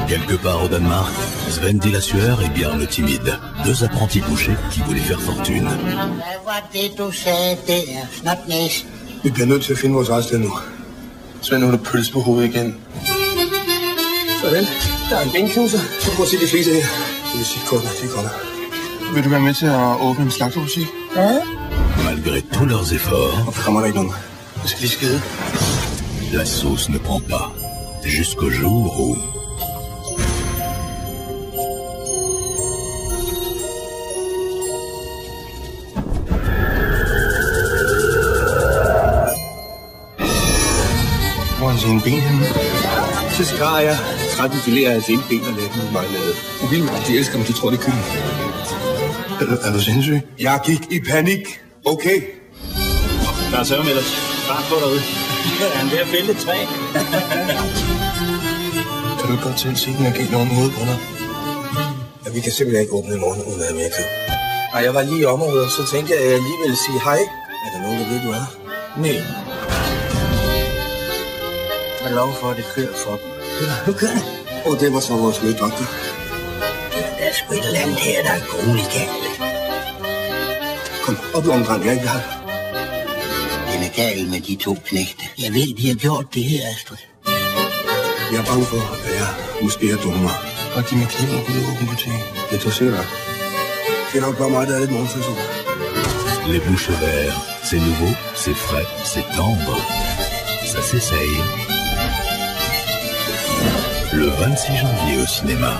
Quelque part au Danemark, Sven dit la sueur et Bjarne le timide. Deux apprentis bouchers qui voulaient faire fortune. Hvad var det, du sagde der, snotnæs? Vi bliver nødt til at finde vores eget sted nu. Svend, hun har pølse på hovedet igen. Sådan. Der er en benknuser. Så prøv at se de flise her. Det vil sige kortene, de kommer. Vil du være med til at åbne en slagterbutik? Ja. Malgré tous leurs efforts, Hvorfor kommer der ikke nogen? Jeg skal lige skide. la sauce ne prend pas. Jusqu'au jour où... Hvor er han sine ben henne? Så skar jeg 13 filéer af sine ben og lagde dem i marinade. De elsker dem, de tror, det er kylling. Er du sindssyg? Jeg gik i panik. Okay. Der er sørgemælders. Bare på derude. Han er ved at fælde et træ. Kan du ikke godt til at sige, at jeg gav nogen hovedet på dig? Ja, vi kan simpelthen ikke åbne i morgen uden at have mere kød. Og jeg var lige i området, så tænkte jeg, at jeg lige ville sige hej. Er der nogen, der ved, du er? Nej. Jeg lov for, at det kører for dem. Nu kører det. Og det var så vores nøddragter. Der er sgu et eller andet her, der er grueligt galt. Kom, op i omdrejning, jeg ikke har. Den er gal med de to knægte. Jeg ved, de har gjort det her, Astrid. Jeg er bange for, at jeg måske er dummer. Og de med kniver på det åbne butik. Det tror sikkert. Det er nok bare mig, der er lidt morgenfødsel. Les bouches verts, c'est nouveau, c'est frais, c'est tendre. Ça s'essaye. Le 26 janvier au cinéma.